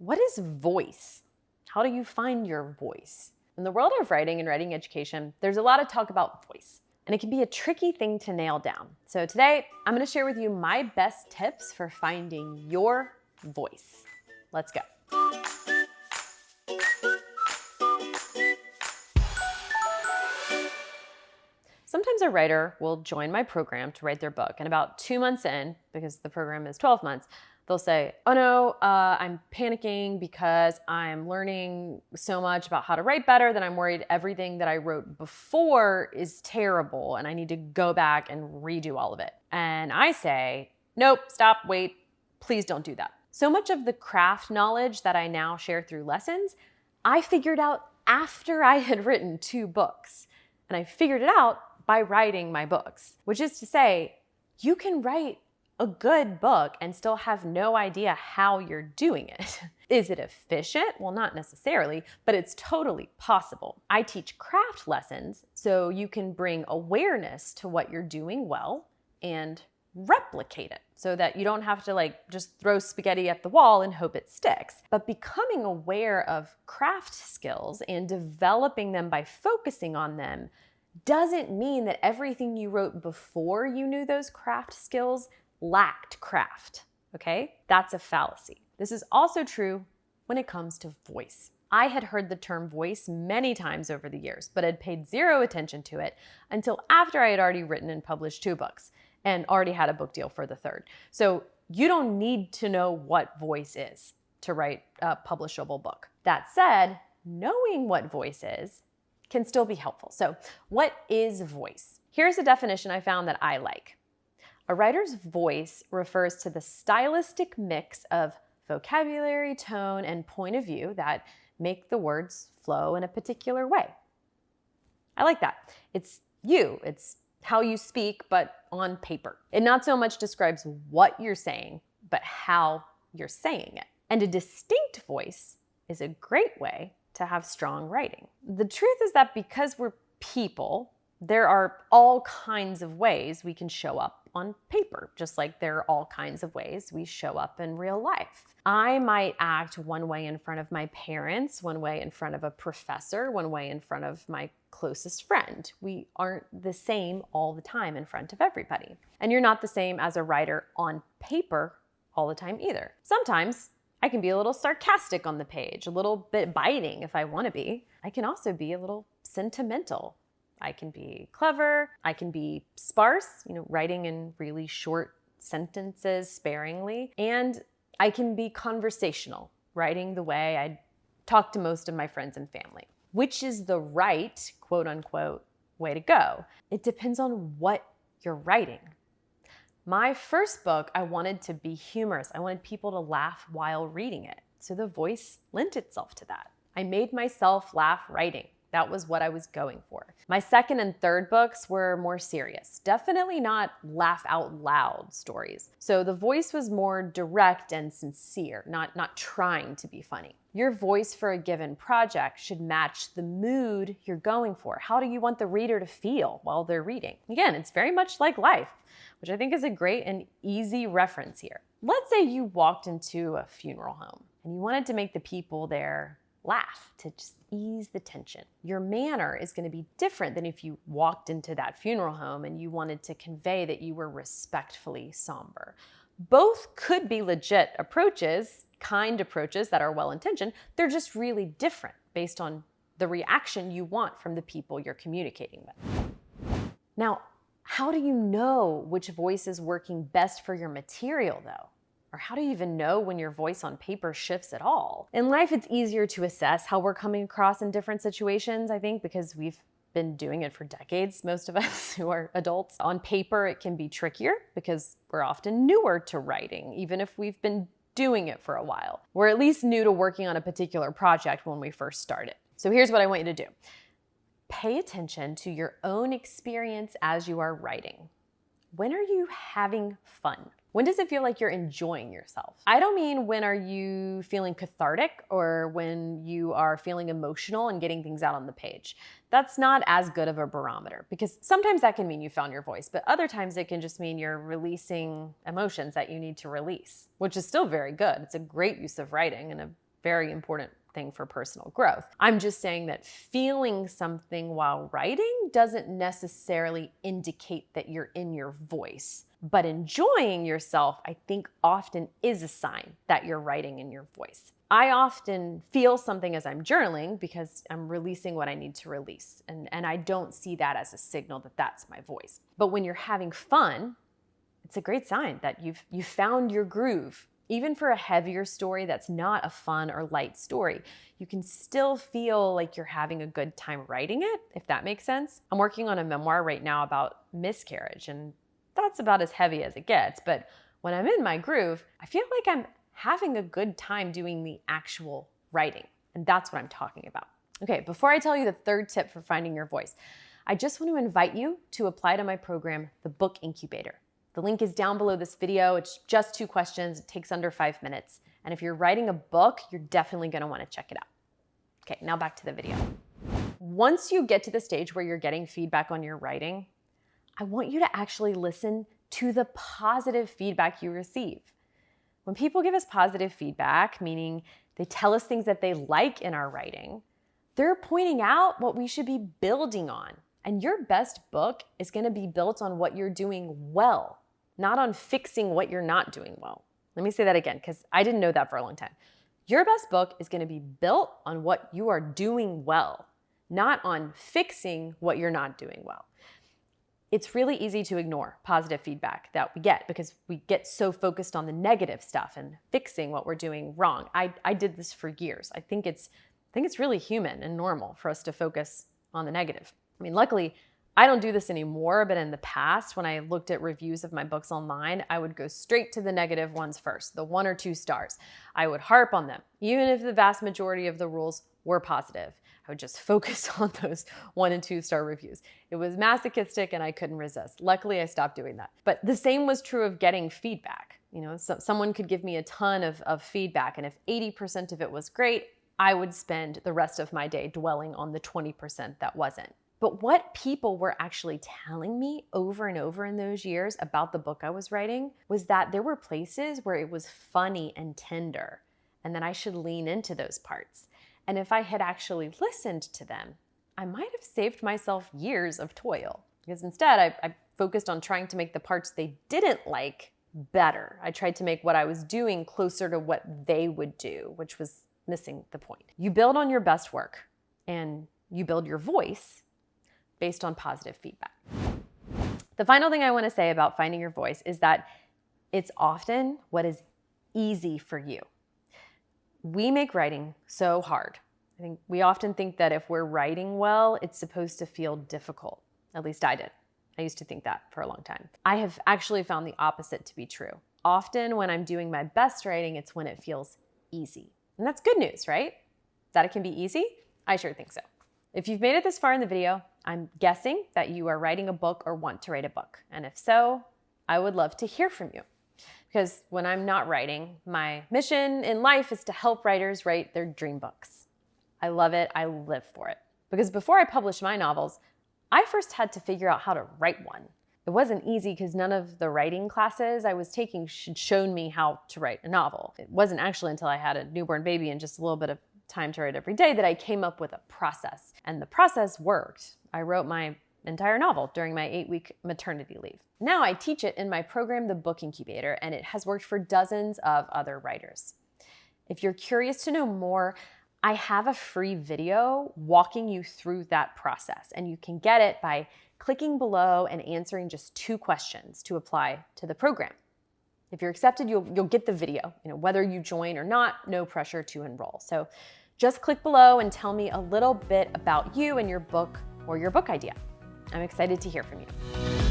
What is voice? How do you find your voice? In the world of writing and writing education, there's a lot of talk about voice, and it can be a tricky thing to nail down. So today, I'm going to share with you my best tips for finding your voice. Let's go. Sometimes a writer will join my program to write their book, and about 2 months in, because the program is 12 months, they'll say, oh no, I'm panicking because I'm learning so much about how to write better that I'm worried everything that I wrote before is terrible and I need to go back and redo all of it. And I say, nope, stop, wait, please don't do that. So much of the craft knowledge that I now share through lessons, I figured out after I had written 2 books. And I figured it out by writing my books, which is to say, you can write a good book and still have no idea how you're doing it. Is it efficient? Well, not necessarily, but it's totally possible. I teach craft lessons so you can bring awareness to what you're doing well and replicate it so that you don't have to just throw spaghetti at the wall and hope it sticks. But becoming aware of craft skills and developing them by focusing on them doesn't mean that everything you wrote before you knew those craft skills lacked craft, okay? That's a fallacy. This is also true when it comes to voice. I had heard the term voice many times over the years, but had paid zero attention to it until after I had already written and published 2 books and already had a book deal for the 3rd. So you don't need to know what voice is to write a publishable book. That said, knowing what voice is can still be helpful. So what is voice? Here's a definition I found that I like. A writer's voice refers to the stylistic mix of vocabulary, tone, and point of view that make the words flow in a particular way. I like that. It's you. It's how you speak, but on paper. It not so much describes what you're saying, but how you're saying it. And a distinct voice is a great way to have strong writing. The truth is that because we're people, there are all kinds of ways we can show up on paper, just like there are all kinds of ways we show up in real life. I might act one way in front of my parents, one way in front of a professor, one way in front of my closest friend. We aren't the same all the time in front of everybody. And you're not the same as a writer on paper all the time either. Sometimes I can be a little sarcastic on the page, a little bit biting if I want to be. I can also be a little sentimental. I can be clever, I can be sparse, writing in really short sentences sparingly, and I can be conversational, writing the way I talk to most of my friends and family. Which is the right, quote unquote, way to go? It depends on what you're writing. My first book, I wanted to be humorous. I wanted people to laugh while reading it. So the voice lent itself to that. I made myself laugh writing. That was what I was going for. My 2nd and 3rd books were more serious, definitely not laugh out loud stories. So the voice was more direct and sincere, not trying to be funny. Your voice for a given project should match the mood you're going for. How do you want the reader to feel while they're reading? Again, it's very much like life, which I think is a great and easy reference here. Let's say you walked into a funeral home and you wanted to make the people there laugh to just ease the tension. Your manner is going to be different than if you walked into that funeral home and you wanted to convey that you were respectfully somber. Both could be legit approaches, kind approaches that are well-intentioned. They're just really different based on the reaction you want from the people you're communicating with. Now, how do you know which voice is working best for your material though? Or how do you even know when your voice on paper shifts at all? In life, it's easier to assess how we're coming across in different situations, I think, because we've been doing it for decades, most of us who are adults. On paper, it can be trickier because we're often newer to writing, even if we've been doing it for a while. We're at least new to working on a particular project when we first started. So here's what I want you to do. Pay attention to your own experience as you are writing. When are you having fun? When does it feel like you're enjoying yourself? I don't mean when are you feeling cathartic or when you are feeling emotional and getting things out on the page. That's not as good of a barometer because sometimes that can mean you found your voice, but other times it can just mean you're releasing emotions that you need to release, which is still very good. It's a great use of writing and a very important thing for personal growth. I'm just saying that feeling something while writing doesn't necessarily indicate that you're in your voice. But enjoying yourself, I think, often is a sign that you're writing in your voice. I often feel something as I'm journaling because I'm releasing what I need to release. And I don't see that as a signal that that's my voice. But when you're having fun, it's a great sign that you've found your groove. Even for a heavier story that's not a fun or light story, you can still feel like you're having a good time writing it, if that makes sense. I'm working on a memoir right now about miscarriage, and that's about as heavy as it gets. But when I'm in my groove, I feel like I'm having a good time doing the actual writing. And that's what I'm talking about. Okay, before I tell you the third tip for finding your voice, I just want to invite you to apply to my program, the Book Incubator. The link is down below this video. It's just 2 questions. It takes under 5 minutes. And if you're writing a book, you're definitely going to want to check it out. Okay, now back to the video. Once you get to the stage where you're getting feedback on your writing, I want you to actually listen to the positive feedback you receive. When people give us positive feedback, meaning they tell us things that they like in our writing, they're pointing out what we should be building on. And your best book is going to be built on what you're doing well, not on fixing what you're not doing well. Let me say that again, because I didn't know that for a long time. Your best book is going to be built on what you are doing well, not on fixing what you're not doing well. It's really easy to ignore positive feedback that we get because we get so focused on the negative stuff and fixing what we're doing wrong. I did this for years. I think it's really human and normal for us to focus on the negative. I mean, luckily, I don't do this anymore, but in the past, when I looked at reviews of my books online, I would go straight to the negative ones first, the 1 or 2 stars. I would harp on them, even if the vast majority of the rules were positive. I would just focus on those 1 and 2 star reviews. It was masochistic and I couldn't resist. Luckily, I stopped doing that. But the same was true of getting feedback. You know, someone could give me a ton of feedback, and if 80% of it was great, I would spend the rest of my day dwelling on the 20% that wasn't. But what people were actually telling me over and over in those years about the book I was writing was that there were places where it was funny and tender, and that I should lean into those parts. And if I had actually listened to them, I might have saved myself years of toil. Because instead, I focused on trying to make the parts they didn't like better. I tried to make what I was doing closer to what they would do, which was missing the point. You build on your best work, and you build your voice based on positive feedback. The final thing I want to say about finding your voice is that it's often what is easy for you. We make writing so hard. I think we often think that if we're writing well, it's supposed to feel difficult. At least I did. I used to think that for a long time. I have actually found the opposite to be true. Often when I'm doing my best writing, it's when it feels easy. And that's good news, right? That it can be easy? I sure think so. If you've made it this far in the video, I'm guessing that you are writing a book or want to write a book. And if so, I would love to hear from you. Because when I'm not writing, my mission in life is to help writers write their dream books. I love it. I live for it. Because before I published my novels, I first had to figure out how to write one. It wasn't easy because none of the writing classes I was taking had shown me how to write a novel. It wasn't actually until I had a newborn baby and just a little bit of time to write every day that I came up with a process. And the process worked. I wrote my entire novel during my 8-week maternity leave. Now I teach it in my program, the Book Incubator, and it has worked for dozens of other writers. If you're curious to know more, I have a free video walking you through that process, and you can get it by clicking below and answering just 2 questions to apply to the program. If you're accepted, you'll get the video. Whether you join or not, no pressure to enroll. So just click below and tell me a little bit about you and your book or your book idea. I'm excited to hear from you.